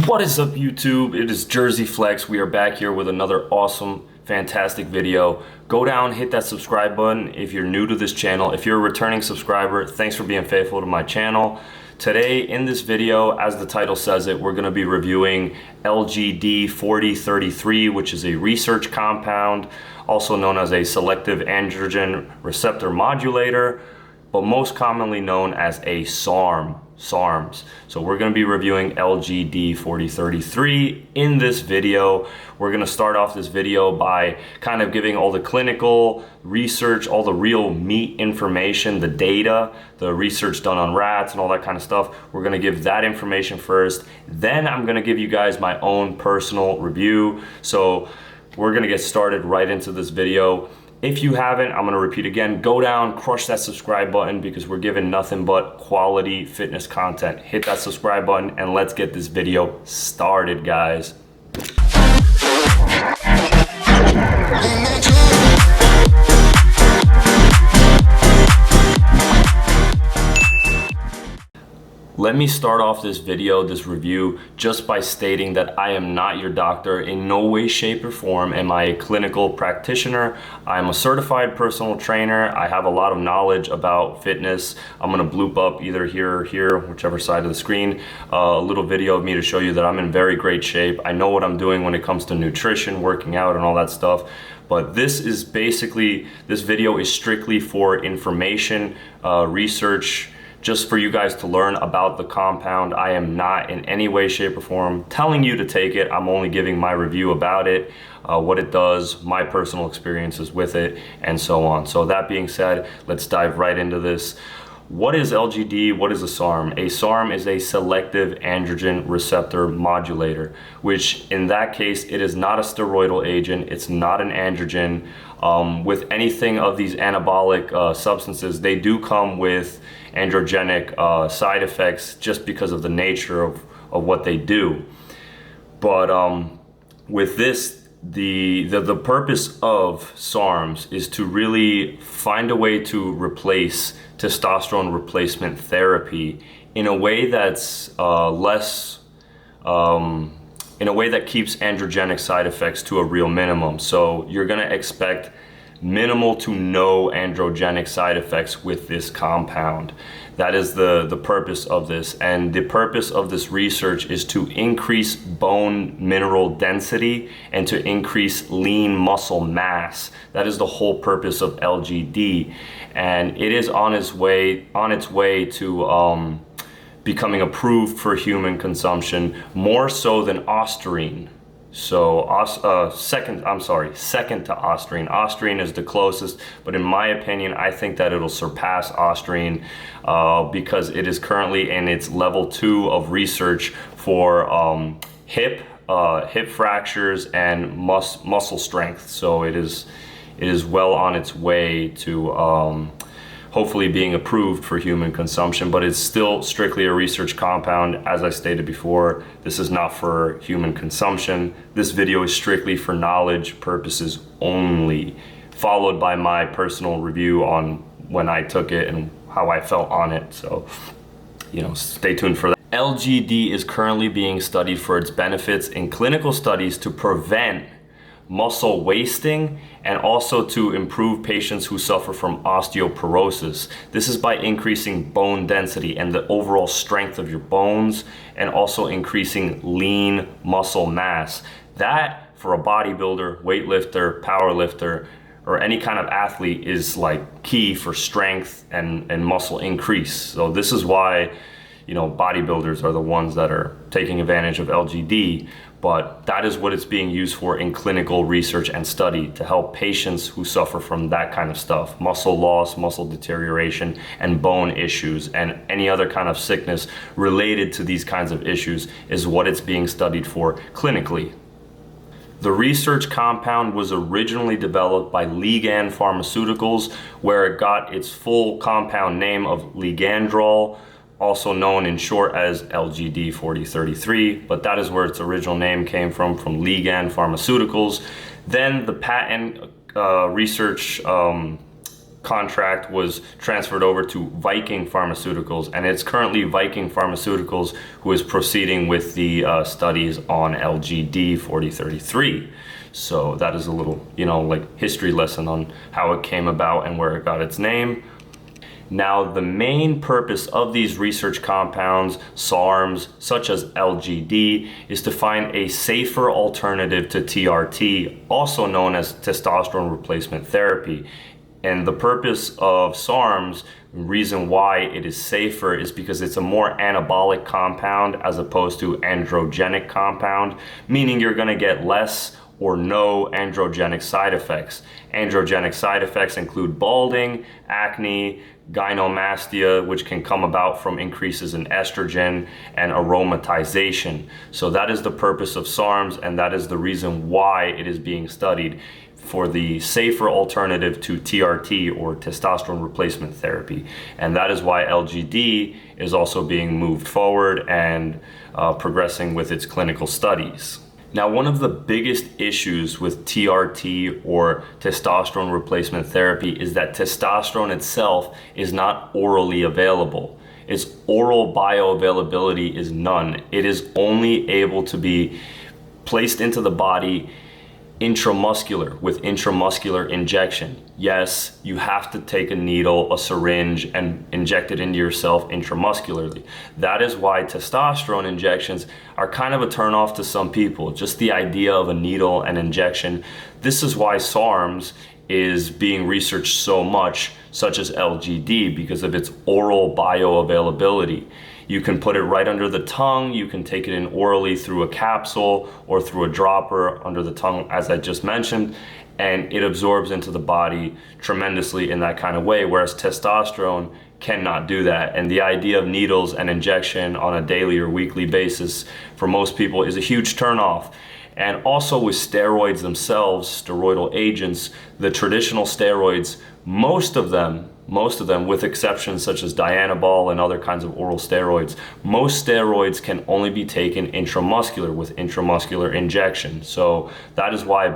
What is up, YouTube? It is Jersey Flex. We are back here with another awesome, fantastic video. Go down, hit that subscribe button if you're new to this channel. If you're a returning subscriber, thanks for being faithful to my channel. Today in this video, as the title says it, we're going to be reviewing LGD 4033, which is a research compound, also known as a selective androgen receptor modulator, but most commonly known as a SARMs. So we're going to be reviewing LGD 4033 in this video. We're going to start off this video by kind of giving all the clinical research, all the real meat information, the data, the research done on rats and all that kind of stuff. We're going to give that information first. Then I'm going to give you guys my own personal review. So we're going to get started right into this video. If you haven't, I'm gonna repeat again, go down, crush that subscribe button because we're giving nothing but quality fitness content. Hit that subscribe button and let's get this video started, guys. Let me start off this video, this review, just by stating that I am not your doctor. In no way, shape, or form am I a clinical practitioner. I'm a certified personal trainer. I have a lot of knowledge about fitness. I'm gonna bloop up either here or here, whichever side of the screen, a little video of me to show you that I'm in very great shape. I know what I'm doing when it comes to nutrition, working out, and all that stuff. But this is basically, this video is strictly for information, research, just for you guys to learn about the compound. I am not in any way, shape, or form telling you to take it. I'm only giving my review about it, what it does, my personal experiences with it, and so on. So that being said, let's dive right into this. What is LGD? What is a SARM? A SARM is a selective androgen receptor modulator, which in that case, it is not a steroidal agent. It's not an androgen. With anything of these anabolic substances, they do come with androgenic side effects just because of the nature of what they do. But with this, the purpose of SARMs is to really find a way to replace testosterone replacement therapy in a way that's in a way that keeps androgenic side effects to a real minimum. So you're gonna expect minimal to no androgenic side effects with this compound. That is the purpose of this. And the purpose of this research is to increase bone mineral density and to increase lean muscle mass. That is the whole purpose of LGD. And it is on its way to becoming approved for human consumption, more so than ostarine. So second to ostarine. Ostarine is the closest, but in my opinion, I think that it'll surpass ostarine because it is currently in its level 2 of research for hip fractures and muscle strength. So it is well on its way to hopefully being approved for human consumption, but it's still strictly a research compound. As I stated before, this is not for human consumption. This video is strictly for knowledge purposes only, followed by my personal review on when I took it and how I felt on it. So, stay tuned for that. LGD is currently being studied for its benefits in clinical studies to prevent muscle wasting and also to improve patients who suffer from osteoporosis. This is by increasing bone density and the overall strength of your bones and also increasing lean muscle mass. That, for a bodybuilder, weightlifter, powerlifter, or any kind of athlete is like key for strength and muscle increase. So this is why bodybuilders are the ones that are taking advantage of LGD, but that is what it's being used for in clinical research and study to help patients who suffer from that kind of stuff, muscle loss, muscle deterioration, and bone issues, and any other kind of sickness related to these kinds of issues is what it's being studied for clinically. The research compound was originally developed by Ligand Pharmaceuticals, where it got its full compound name of Ligandrol, also known in short as LGD 4033, but that is where its original name came from Ligand Pharmaceuticals. Then the patent research contract was transferred over to Viking Pharmaceuticals, and it's currently Viking Pharmaceuticals who is proceeding with the studies on LGD 4033. So that is a little, like history lesson on how it came about and where it got its name. Now, the main purpose of these research compounds, SARMs, such as LGD, is to find a safer alternative to TRT, also known as testosterone replacement therapy. And the purpose of SARMs, reason why it is safer, is because it's a more anabolic compound as opposed to androgenic compound, meaning you're going to get less or no androgenic side effects. Androgenic side effects include balding, acne, gynecomastia, which can come about from increases in estrogen, and aromatization. So that is the purpose of SARMs, and that is the reason why it is being studied, for the safer alternative to TRT, or testosterone replacement therapy. And that is why LGD is also being moved forward and progressing with its clinical studies. Now, one of the biggest issues with TRT, or testosterone replacement therapy, is that testosterone itself is not orally available. Its oral bioavailability is none. It is only able to be placed into the body intramuscular, with intramuscular injection. Yes, you have to take a needle, a syringe, and inject it into yourself intramuscularly. That is why testosterone injections are kind of a turnoff to some people, just the idea of a needle and injection. This is why SARMs is being researched so much, such as LGD, because of its oral bioavailability. You can put it right under the tongue, you can take it in orally through a capsule or through a dropper under the tongue, as I just mentioned, and it absorbs into the body tremendously in that kind of way, whereas testosterone cannot do that. And the idea of needles and injection on a daily or weekly basis for most people is a huge turnoff. And also with steroids themselves, steroidal agents, the traditional steroids, most of them, with exceptions such as Dianabol and other kinds of oral steroids, most steroids can only be taken intramuscular with intramuscular injection. So that is why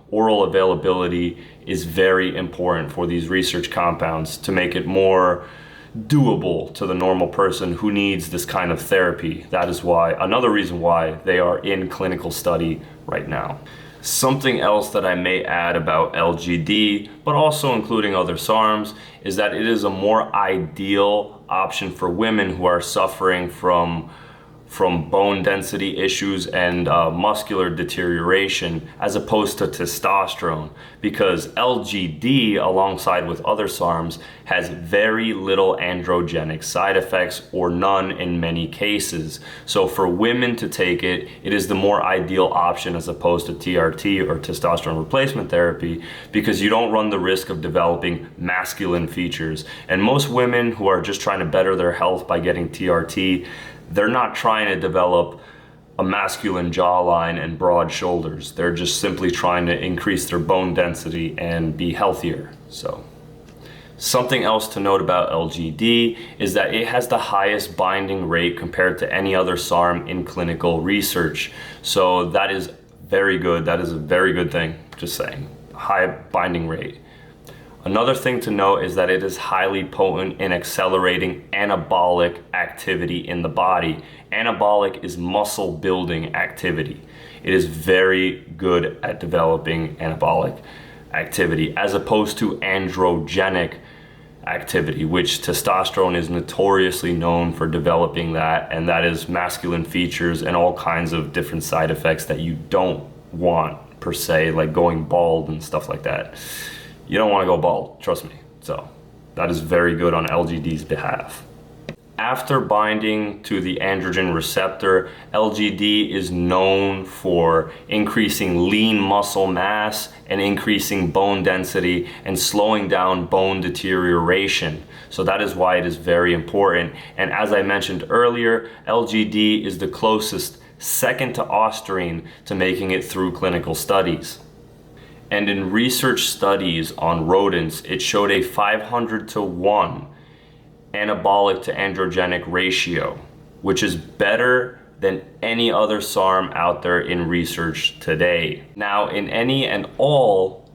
oral availability is very important for these research compounds, to make it more doable to the normal person who needs this kind of therapy. That is why, another reason why they are in clinical study right now. Something else that I may add about LGD, but also including other SARMs, is that it is a more ideal option for women who are suffering from bone density issues and muscular deterioration, as opposed to testosterone, because LGD, alongside with other SARMs, has very little androgenic side effects, or none in many cases. So for women to take it, it is the more ideal option as opposed to TRT, or testosterone replacement therapy, because you don't run the risk of developing masculine features. And most women who are just trying to better their health by getting TRT, they're not trying to develop a masculine jawline and broad shoulders. They're just simply trying to increase their bone density and be healthier. So, something else to note about LGD is that it has the highest binding rate compared to any other SARM in clinical research. So that is very good. That is a very good thing, just saying. High binding rate. Another thing to note is that it is highly potent in accelerating anabolic activity in the body. Anabolic is muscle building activity. It is very good at developing anabolic activity, as opposed to androgenic activity, which testosterone is notoriously known for developing that, and that is masculine features and all kinds of different side effects that you don't want per se, like going bald and stuff like that. You don't want to go bald, trust me. So that is very good on LGD's behalf. After binding to the androgen receptor, LGD is known for increasing lean muscle mass and increasing bone density and slowing down bone deterioration. So that is why it is very important. And as I mentioned earlier, LGD is the closest second to ostarine to making it through clinical studies. And in research studies on rodents, it showed a 500-to-1 anabolic to androgenic ratio, which is better than any other SARM out there in research today. Now, in any and all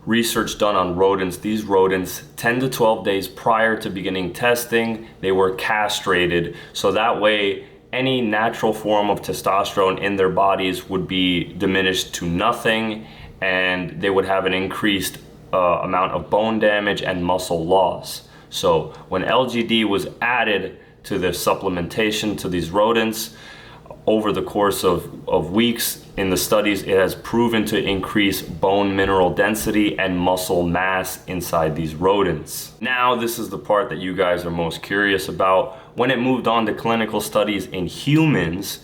research done on rodents. These rodents, 10 to 12 days prior to beginning testing, they were castrated. So that way, any natural form of testosterone in their bodies would be diminished to nothing, and they would have an increased amount of bone damage and muscle loss. So when LGD was added to the supplementation to these rodents, over the course of weeks in the studies, it has proven to increase bone mineral density and muscle mass inside these rodents. Now, this is the part that you guys are most curious about. When it moved on to clinical studies in humans,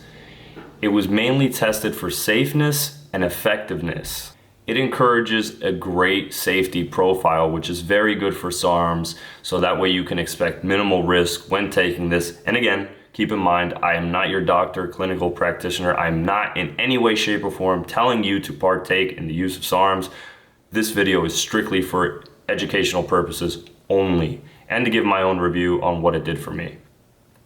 it was mainly tested for safeness and effectiveness. It encourages a great safety profile, which is very good for SARMs, so that way you can expect minimal risk when taking this. And again, keep in mind, I am not your doctor, clinical practitioner. I'm not in any way, shape, or form telling you to partake in the use of SARMs. This video is strictly for educational purposes only, and to give my own review on what it did for me.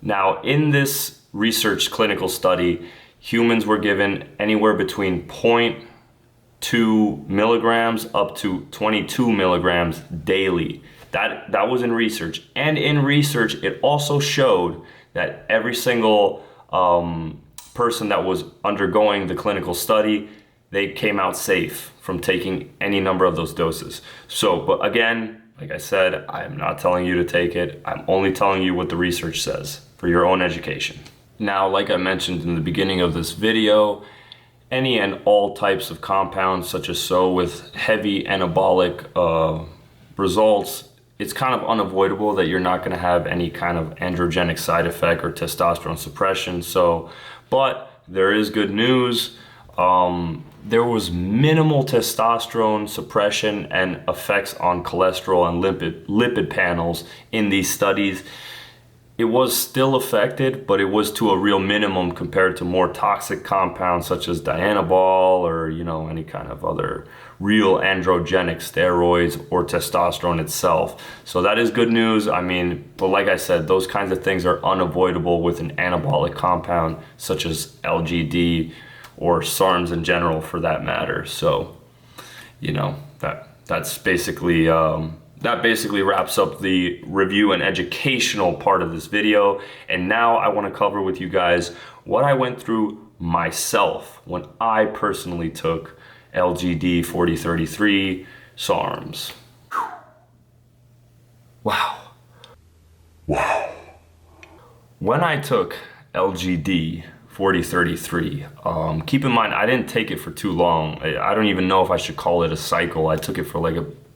Now, in this research clinical study, humans were given anywhere between 0.2 milligrams up to 22 milligrams daily. That was in research. And in research, it also showed that every single person that was undergoing the clinical study, they came out safe from taking any number of those doses. So, but again, like I said, I am not telling you to take it. I'm only telling you what the research says for your own education. Now, like I mentioned in the beginning of this video, any and all types of compounds, such as with heavy anabolic results, it's kind of unavoidable that you're not going to have any kind of androgenic side effect or testosterone suppression. But there is good news. There was minimal testosterone suppression and effects on cholesterol and lipid panels in these studies. It was still affected, but it was to a real minimum compared to more toxic compounds such as dianabol or, any kind of other real androgenic steroids or testosterone itself. So that is good news. But like I said, those kinds of things are unavoidable with an anabolic compound such as LGD or SARMs in general for that matter. So, that's basically that basically wraps up the review and educational part of this video. And now I want to cover with you guys what I went through myself when I personally took LGD 4033 SARMs. Wow. When I took LGD 4033, keep in mind, I didn't take it for too long. I don't even know if I should call it a cycle. I took it for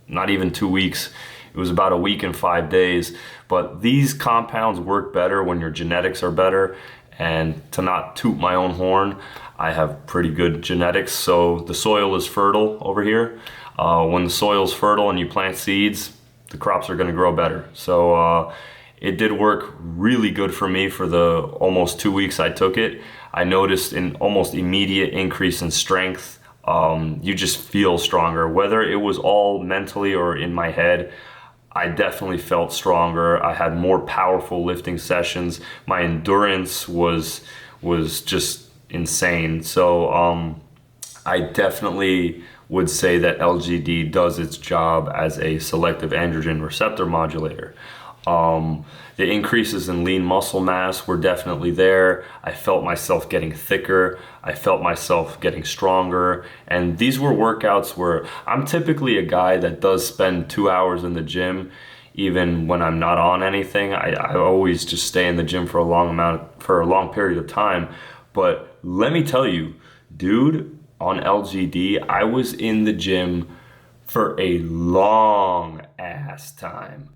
not even 2 weeks. It was about a week and 5 days. But these compounds work better when your genetics are better. And to not toot my own horn, I have pretty good genetics. So the soil is fertile over here. When the soil's fertile and you plant seeds, the crops are gonna grow better. So it did work really good for me for the almost 2 weeks I took it. I noticed an almost immediate increase in strength. You just feel stronger, whether it was all mentally or in my head. I definitely felt stronger. I had more powerful lifting sessions. My endurance was just insane. So I definitely would say that LGD does its job as a selective androgen receptor modulator. The increases in lean muscle mass were definitely there. I felt myself getting thicker. I felt myself getting stronger. And these were workouts where I'm typically a guy that does spend 2 hours in the gym, even when I'm not on anything. I always just stay in the gym for a long period of time. But let me tell you, dude, on LGD, I was in the gym for a long ass time.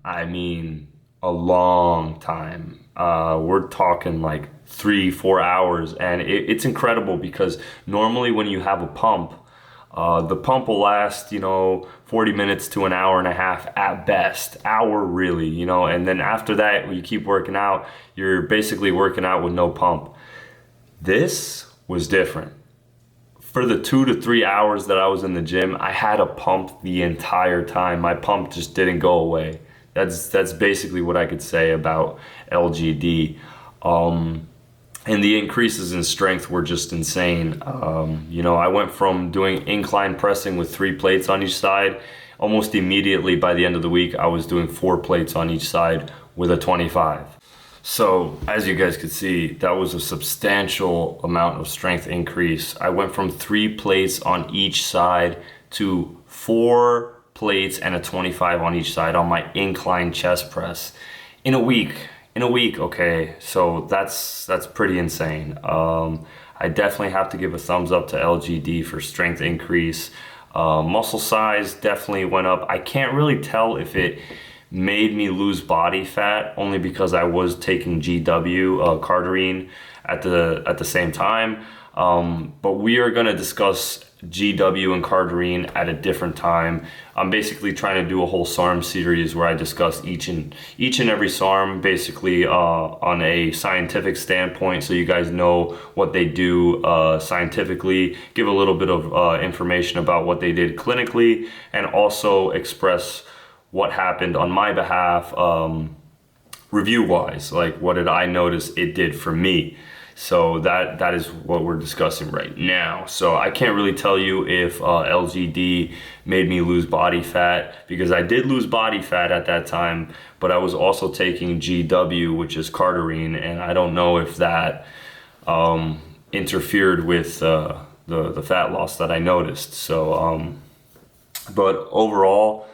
A long time. We're talking 3-4 hours, and it's incredible because normally when you have a pump, the pump will last 40 minutes to an hour and a half at best, hour really, and then after that when you keep working out, you're basically working out with no pump. This was different. For the 2 to 3 hours that I was in the gym, I had a pump the entire time. My pump just didn't go away. That's basically what I could say about LGD. And the increases in strength were just insane. I went from doing incline pressing with 3 plates on each side almost immediately by the end of the week, I was doing 4 plates on each side with a 25. So as you guys could see, that was a substantial amount of strength increase. I went from 3 plates on each side to 4 plates and a 25 on each side on my incline chest press in a week. Okay, so that's pretty insane. I definitely have to give a thumbs up to LGD for strength increase. Muscle size definitely went up. I can't really tell if it made me lose body fat, only because I was taking GW, cardarine, at the same time. But we are gonna discuss GW and cardarine at a different time. I'm basically trying to do a whole SARM series where I discuss each and every SARM basically on a scientific standpoint, so you guys know what they do scientifically, give a little bit of information about what they did clinically, and also express what happened on my behalf review wise, like what did I notice it did for me. So that is what we're discussing right now. So I can't really tell you if LGD made me lose body fat, because I did lose body fat at that time, but I was also taking GW, which is cardarine, and I don't know if that interfered with the fat loss that I noticed. So, but overall,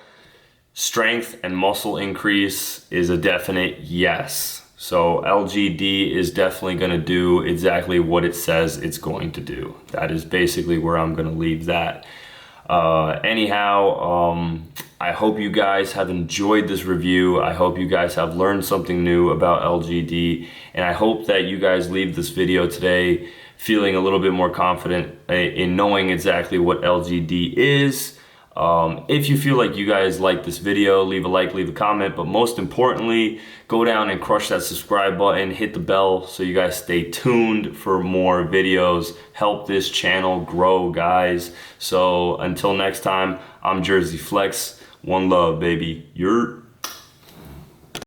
strength and muscle increase is a definite yes. So LGD is definitely going to do exactly what it says it's going to do. That is basically where I'm going to leave that. Anyhow, I hope you guys have enjoyed this review. I hope you guys have learned something new about LGD, and I hope that you guys leave this video today feeling a little bit more confident in knowing exactly what LGD is. If you feel like you guys like this video, leave a like, leave a comment, but most importantly, go down and crush that subscribe button, hit the bell so you guys stay tuned for more videos. Help this channel grow, guys. So until next time, I'm Jersey Flex. One love, baby. You're